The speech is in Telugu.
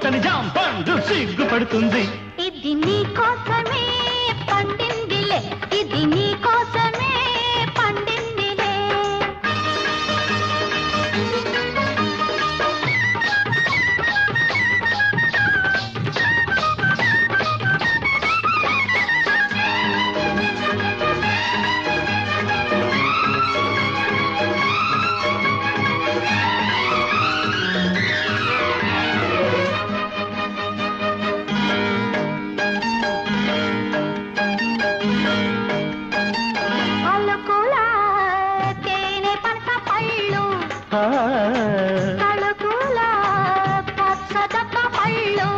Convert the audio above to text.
మెత్తని జాం పండు సిగ్గుపడుతుంది. ఇది నీ కోసమే పండిందిలే, ఇది నీ కోసమే పండిందిలే. తలుకుల పచ్చదక్క పళ్ళు